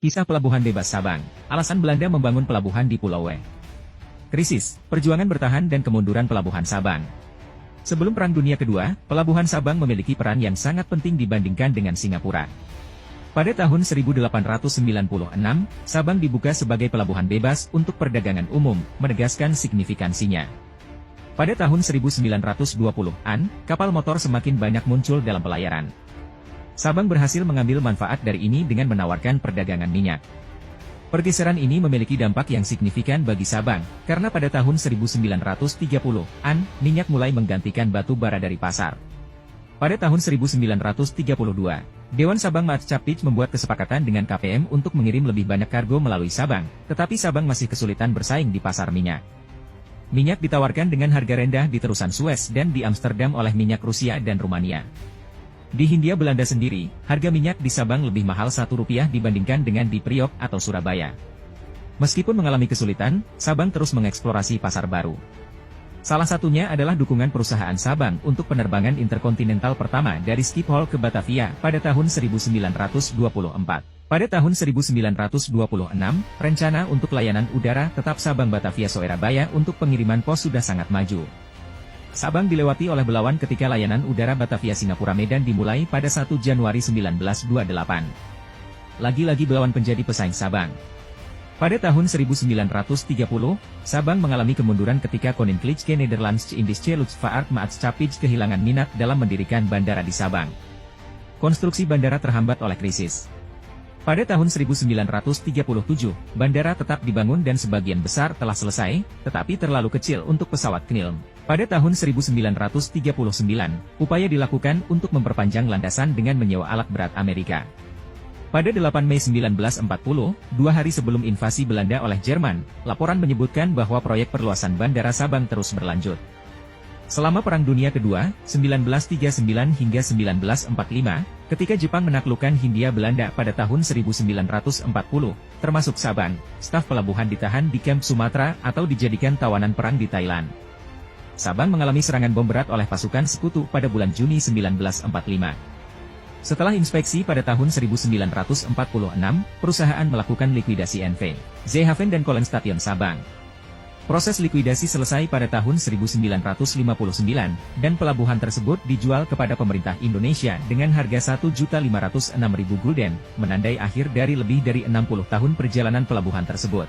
Kisah Pelabuhan Bebas Sabang. Alasan Belanda membangun pelabuhan di Pulau W. Krisis, perjuangan bertahan dan kemunduran Pelabuhan Sabang. Sebelum Perang Dunia Kedua, Pelabuhan Sabang memiliki peran yang sangat penting dibandingkan dengan Singapura. Pada tahun 1896, Sabang dibuka sebagai pelabuhan bebas untuk perdagangan umum, menegaskan signifikansinya. Pada tahun 1920-an, kapal motor semakin banyak muncul dalam pelayaran. Sabang berhasil mengambil manfaat dari ini dengan menawarkan perdagangan minyak. Pergeseran ini memiliki dampak yang signifikan bagi Sabang, karena pada tahun 1930-an, minyak mulai menggantikan batu bara dari pasar. Pada tahun 1932, Dewan Sabang Maatchapich membuat kesepakatan dengan KPM untuk mengirim lebih banyak kargo melalui Sabang, tetapi Sabang masih kesulitan bersaing di pasar minyak. Minyak ditawarkan dengan harga rendah di terusan Suez dan di Amsterdam oleh minyak Rusia dan Rumania. Di Hindia Belanda sendiri, harga minyak di Sabang lebih mahal Rp1 dibandingkan dengan di Priok atau Surabaya. Meskipun mengalami kesulitan, Sabang terus mengeksplorasi pasar baru. Salah satunya adalah dukungan perusahaan Sabang untuk penerbangan interkontinental pertama dari Schiphol ke Batavia pada tahun 1924. Pada tahun 1926, rencana untuk layanan udara tetap Sabang-Batavia-Surabaya untuk pengiriman pos sudah sangat maju. Sabang dilewati oleh Belawan ketika layanan udara Batavia-Singapura-Medan dimulai pada 1 Januari 1928. Lagi-lagi Belawan menjadi pesaing Sabang. Pada tahun 1930, Sabang mengalami kemunduran ketika Koninklijke Nederlandse Indische Luchtvaart Maatschappiij kehilangan minat dalam mendirikan bandara di Sabang. Konstruksi bandara terhambat oleh krisis. Pada tahun 1937, bandara tetap dibangun dan sebagian besar telah selesai, tetapi terlalu kecil untuk pesawat Knilm. Pada tahun 1939, upaya dilakukan untuk memperpanjang landasan dengan menyewa alat berat Amerika. Pada 8 Mei 1940, 2 hari sebelum invasi Belanda oleh Jerman, laporan menyebutkan bahwa proyek perluasan Bandara Sabang terus berlanjut. Selama Perang Dunia Kedua, 1939 hingga 1945, ketika Jepang menaklukkan Hindia Belanda pada tahun 1940, termasuk Sabang, staf pelabuhan ditahan di kamp Sumatera atau dijadikan tawanan perang di Thailand. Sabang mengalami serangan bom berat oleh pasukan sekutu pada bulan Juni 1945. Setelah inspeksi pada tahun 1946, perusahaan melakukan likuidasi NV, Zeehaven dan Kolenstation Sabang. Proses likuidasi selesai pada tahun 1959, dan pelabuhan tersebut dijual kepada pemerintah Indonesia dengan harga Rp1.506.000 gulden, menandai akhir dari lebih dari 60 tahun perjalanan pelabuhan tersebut.